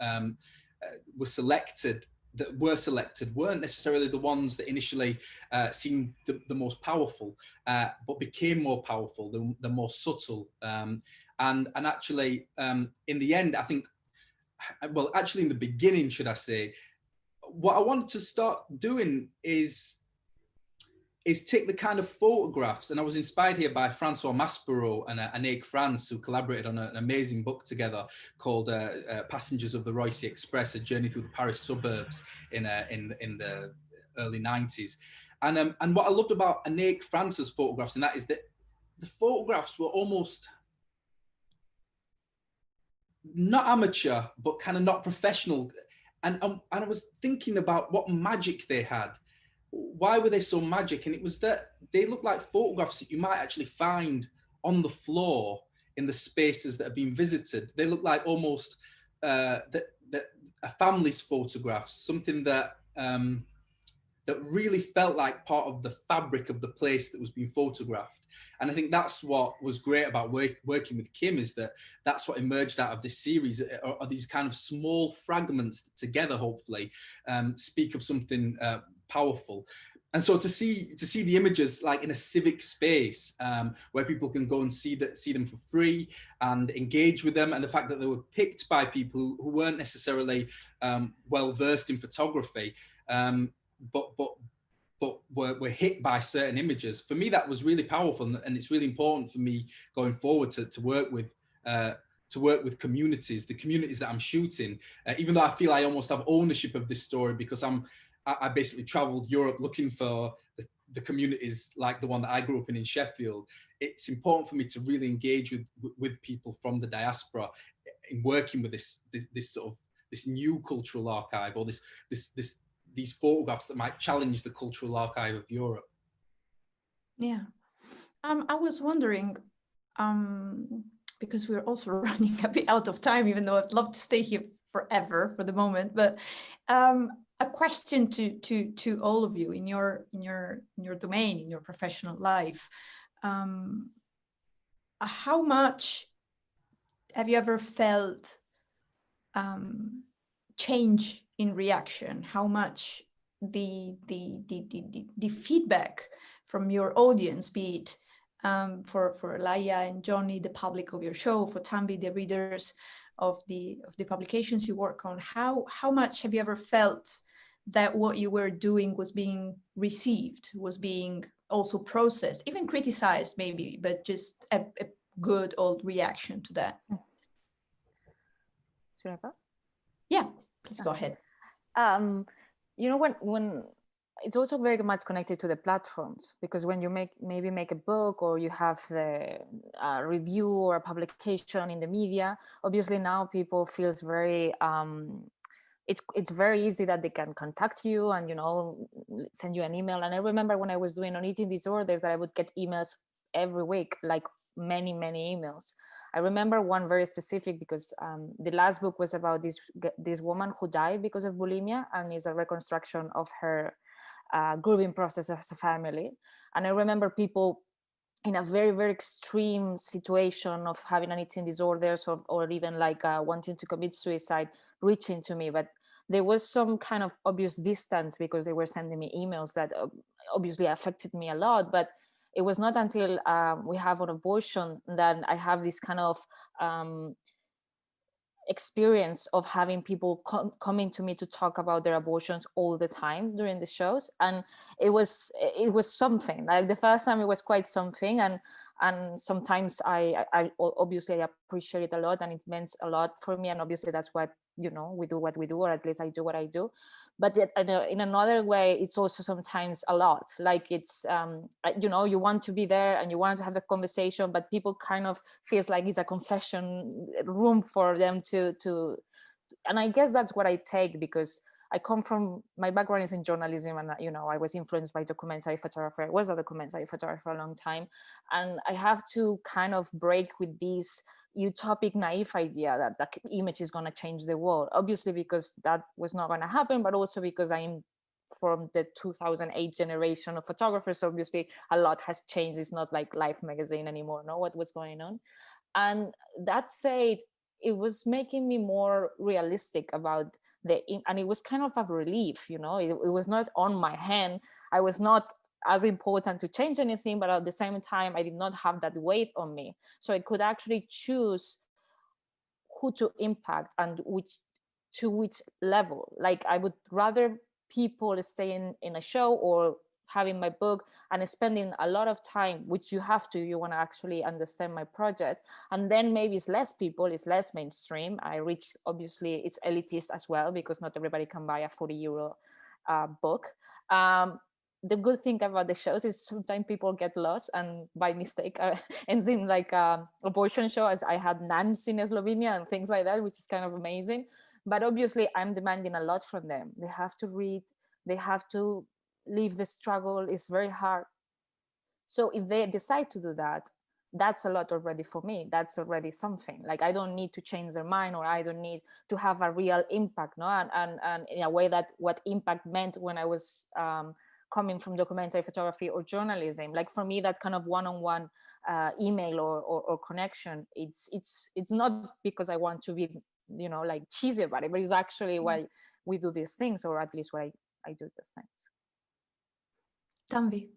were selected weren't necessarily the ones that initially seemed the most powerful, but became more powerful, the more subtle. And actually, in the end, I think, well, actually in the beginning, should I say, what I wanted to start doing is take the kind of photographs, and I was inspired here by Francois Maspero and Anaïk France, who collaborated on an amazing book together called Passengers of the Roissy Express, a journey through the Paris suburbs in the early 90s. And what I loved about Anaïk France's photographs, and that is that the photographs were almost not amateur, but kind of not professional. And I was thinking about what magic they had. Why were they so magic? And it was that they looked like photographs that you might actually find on the floor in the spaces that have been visited. They look like almost that a family's photographs, something that that really felt like part of the fabric of the place that was being photographed. And I think that's what was great about working with Kim, is that that's what emerged out of this series, are these kind of small fragments that together, hopefully, speak of something powerful. And so to see the images like in a civic space where people can go and see them for free and engage with them, and the fact that they were picked by people who weren't necessarily well versed in photography, but were hit by certain images. For me, that was really powerful, and it's really important for me going forward to work with communities, the communities that I'm shooting, even though I feel I almost have ownership of this story, because I basically traveled Europe looking for the communities like the one that I grew up in Sheffield. It's important for me to really engage with people from the diaspora in working with this sort of this new cultural archive, or these photographs that might challenge the cultural archive of Europe. Yeah, I was wondering, because we're also running a bit out of time, even though I'd love to stay here forever for the moment, but a question to all of you in your domain, in your professional life. How much have you ever felt change in reaction? How much the feedback from your audience, be it for Laia and Johny, the public of your show, for Tanvi, the readers of the publications you work on, how much have you ever felt that what you were doing was being received, was being also processed, even criticized maybe, but just a good old reaction to that? Should I go? Yeah, please go ahead. You know, when it's also very much connected to the platforms, because when you maybe make a book, or you have the review or a publication in the media, obviously now people feels very it's very easy that they can contact you and, you know, send you an email. And I remember when I was doing on eating disorders that I would get emails every week, like many emails. I remember one very specific, because the last book was about this woman who died because of bulimia, and is a reconstruction of her grieving process as a family. And I remember people in a very extreme situation of having an eating disorders, or even like wanting to commit suicide, reaching to me. But there was some kind of obvious distance, because they were sending me emails that obviously affected me a lot. But it was not until we have an abortion that I have this kind of experience of having people coming to me to talk about their abortions all the time during the shows. And it was something. Like the first time, it was quite something, and sometimes I obviously appreciate it a lot, and it means a lot for me. And obviously that's what, you know, we do what we do, or at least I do what I do. But in another way, it's also sometimes a lot. Like it's you know, you want to be there and you want to have a conversation, but people kind of feels like it's a confession room for them to and I guess that's what I take, because I come from, my background is in journalism, and you know, I was influenced by documentary photography. I was a documentary photographer for a long time, and I have to kind of break with this utopic naive idea that the image is going to change the world, obviously because that was not going to happen, but also because I'm from the 2008 generation of photographers. Obviously a lot has changed. It's not like Life magazine anymore, no, what was going on. And that said, it was making me more realistic about and it was kind of a relief, you know. It was not on my hand. I was not as important to change anything, but at the same time I did not have that weight on me, so I could actually choose who to impact and which level. Like I would rather people stay in a show or having my book and spending a lot of time, which you have to, you want to actually understand my project. And then maybe it's less people, it's less mainstream. I reach, obviously it's elitist as well, because not everybody can buy a 40 euro book. The good thing about the shows is sometimes people get lost and by mistake ends in like abortion show, as I had nuns in Slovenia and things like that, which is kind of amazing. But obviously I'm demanding a lot from them. They have to read, they have to live the struggle. It's very hard. So if they decide to do that, that's a lot already for me. That's already something. Like I don't need to change their mind, or I don't need to have a real impact, no? And in a way that what impact meant when I was coming from documentary photography or journalism. Like for me, that kind of one-on-one email or connection, it's not because I want to be, you know, like cheesy about it, but it's actually why we do these things, or at least why I do these things. Tanvi.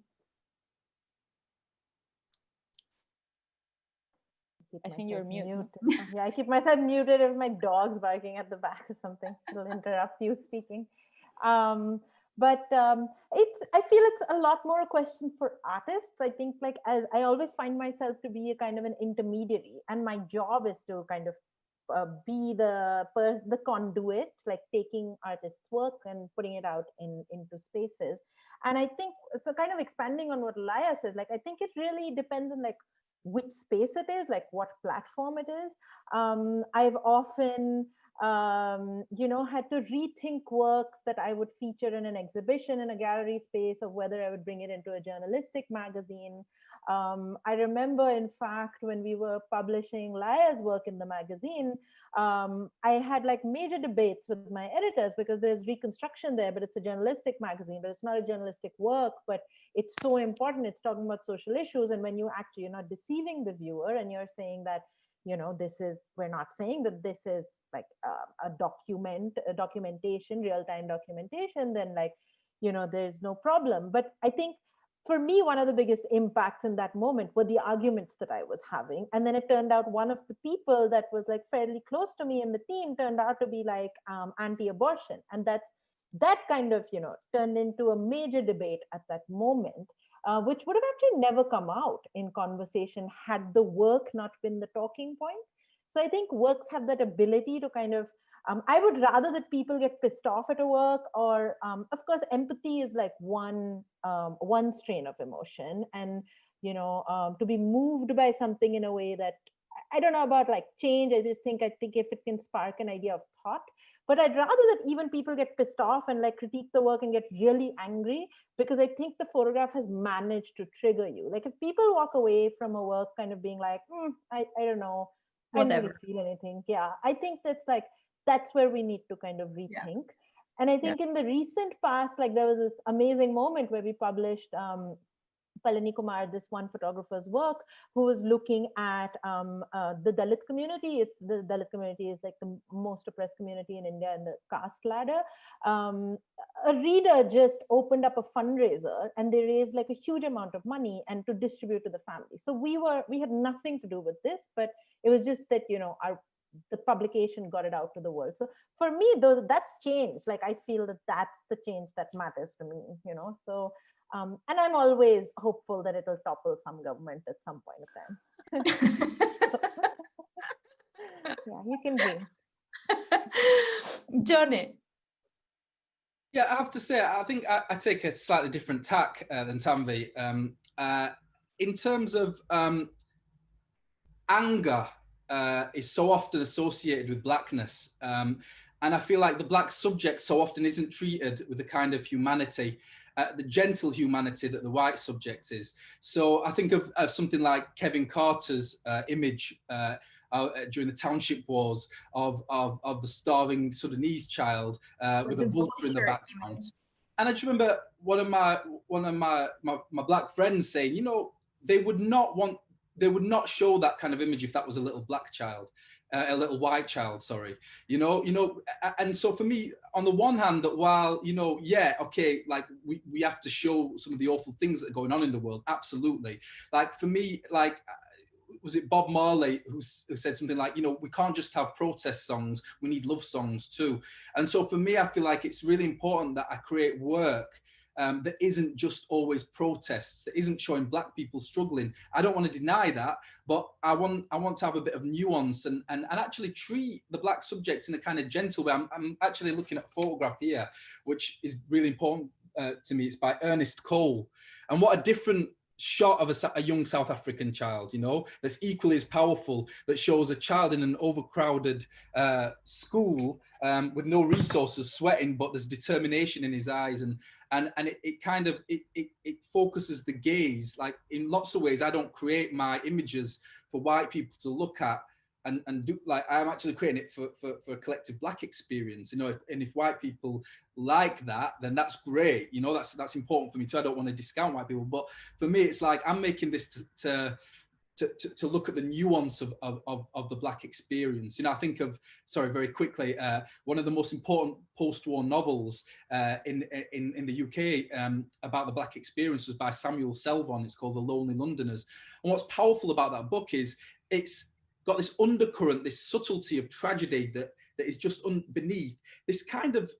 I think you're mute. Yeah, I keep myself muted if my dog's barking at the back or something. It'll interrupt you speaking. But I feel it's a lot more a question for artists. I think, like, as I always find myself to be a kind of an intermediary, and my job is to kind of be the conduit, like taking artists' work and putting it out into spaces. And I think it's a kind of expanding on what Laia says. Like, I think it really depends on like which space it is, like what platform it is. I've often you know, had to rethink works that I would feature in an exhibition in a gallery space, of whether I would bring it into a journalistic magazine. I remember, in fact, when we were publishing Laia's work in the magazine, I had like major debates with my editors, because there's reconstruction there, but it's a journalistic magazine, but it's not a journalistic work, but it's so important. It's talking about social issues. And when you actually, you're not deceiving the viewer, and you're saying that, you know, we're not saying that this is like a documentation, real-time documentation, then like, you know, there's no problem. But I think for me, one of the biggest impacts in that moment were the arguments that I was having. And then it turned out one of the people that was like fairly close to me in the team turned out to be like anti-abortion. And that kind of, you know, turned into a major debate at that moment, which would have actually never come out in conversation had the work not been the talking point. So I think works have that ability to kind of I would rather that people get pissed off at a work, or of course, empathy is like one strain of emotion, and to be moved by something in a way that I don't know about like change. I think if it can spark an idea of thought, but I'd rather that even people get pissed off and like critique the work and get really angry, because I think the photograph has managed to trigger you. Like if people walk away from a work kind of being like, I don't know, Whatever. I don't really feel anything. Yeah, I think that's where we need to kind of rethink. And I think in the recent past, like there was this amazing moment where we published Palani Kumar, this one photographer's work, who was looking at the Dalit community. The Dalit community is like the most oppressed community in India in the caste ladder. A reader just opened up a fundraiser, and they raised like a huge amount of money and to distribute to the family. So we had nothing to do with this, but it was just that the publication got it out to the world. So for me, though, that's change. Like I feel that that's the change that matters to me. So. And I'm always hopeful that it'll topple some government at some point of time. Yeah, you can dream. Johny. Yeah, I have to say, I think I take a slightly different tack than Tanvi. In terms of anger is so often associated with blackness. And I feel like the black subject so often isn't treated with the kind of humanity, the gentle humanity that the white subject is. So I think of something like Kevin Carter's image during the township wars of the starving Sudanese child with a vulture in the background. Image. And I just remember one of my black friends saying, they would not show that kind of image if that was a little black child. A little white child, sorry, and so for me, on the one hand, that while, okay, like we have to show some of the awful things that are going on in the world, absolutely. Like for me, like, was it Bob Marley who said something like, we can't just have protest songs, we need love songs too. And so for me, I feel like it's really important that I create work that isn't just always protests, that isn't showing black people struggling. I don't want to deny that, but I want to have a bit of nuance and actually treat the black subject in a kind of gentle way. I'm actually looking at a photograph here, which is really important to me. It's by Ernest Cole. And what a different shot of a young South African child, that's equally as powerful, that shows a child in an overcrowded school with no resources, sweating, but there's determination in his eyes, and it kind of it focuses the gaze. Like in lots of ways, I don't create my images for white people to look at and do, like I'm actually creating it for a collective black experience, if white people like that, then that's great, that's important for me too. I don't want to discount white people, but for me it's like I'm making this to look at the nuance of the black experience. I think of, very quickly, one of the most important post-war novels in the UK about the black experience was by Samuel Selvon. It's called The Lonely Londoners. And what's powerful about that book is it's got this undercurrent, this subtlety of tragedy that is just beneath this kind of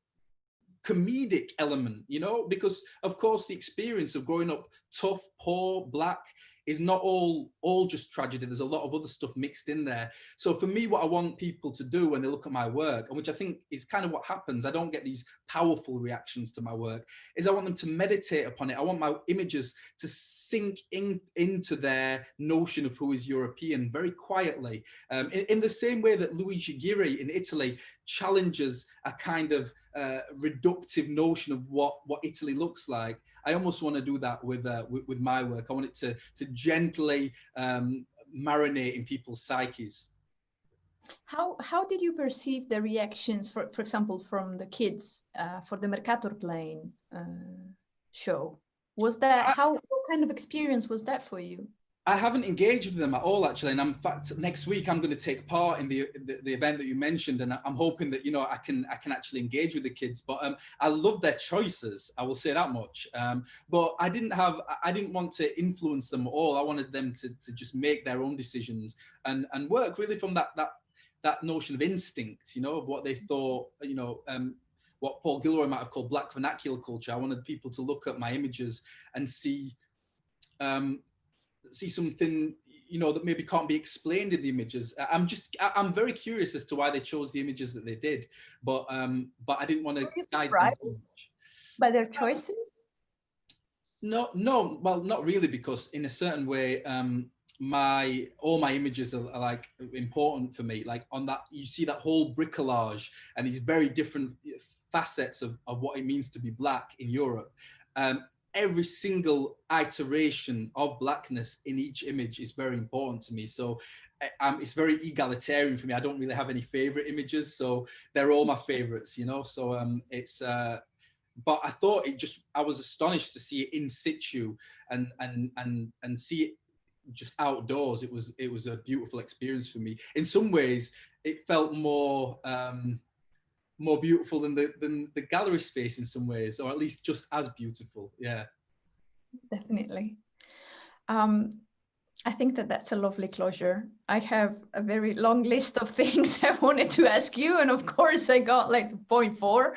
comedic element, because of course the experience of growing up tough, poor, black is not all just tragedy. There's a lot of other stuff mixed in there. So for me, what I want people to do when they look at my work, and which I think is kind of what happens, I don't get these powerful reactions to my work, is I want them to meditate upon it. I want my images to sink into their notion of who is European very quietly, in the same way that Luigi Ghirri in Italy challenges a kind of reductive notion of what Italy looks like. I almost want to do that with my work. I want it to gently marinate in people's psyches. How did you perceive the reactions, for example, from the kids for the Mercator Plane show? Was that what kind of experience was that for you? I haven't engaged with them at all, actually, and in fact, next week I'm going to take part in the event that you mentioned, and I'm hoping that I can actually engage with the kids. But I love their choices, I will say that much. But I didn't want to influence them at all. I wanted them to just make their own decisions and work really from that notion of instinct, of what they thought, what Paul Gilroy might have called black vernacular culture. I wanted people to look at my images and see something, you know, that maybe can't be explained in the images. I'm very curious as to why they chose the images that they did, but I didn't want to guide them too much. By their choices? No, well, not really, because in a certain way, all my images are like important for me. Like on that, you see that whole bricolage and these very different facets of what it means to be Black in Europe. Every single iteration of Blackness in each image is very important to me. So it's very egalitarian for me. I don't really have any favorite images, so they're all my favorites, you know. So it's but I thought I was astonished to see it in situ and see it just outdoors. It was a beautiful experience for me. In some ways, it felt more beautiful than the gallery space in some ways, or at least just as beautiful. Yeah, definitely. I think that's a lovely closure. I have a very long list of things I wanted to ask you, and of course I got like point 4.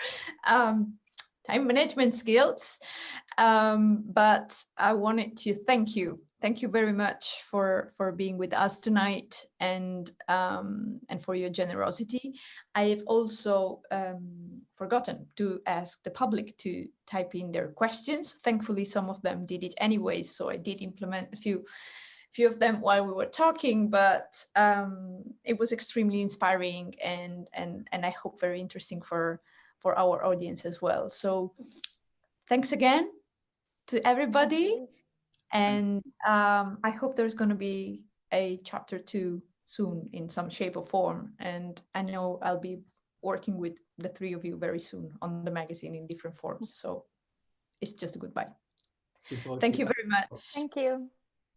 Time management skills, but I wanted to thank you very much for being with us tonight, and for your generosity. I have also forgotten to ask the public to type in their questions. Thankfully some of them did it anyway, so I did implement a few of them while we were talking, but it was extremely inspiring and I hope very interesting for our audience as well. So thanks again to everybody. And I hope there's going to be a chapter 2 soon in some shape or form. And I know I'll be working with the 3 of you very soon on the magazine in different forms. So it's just a goodbye. Thank you very much. Thank you.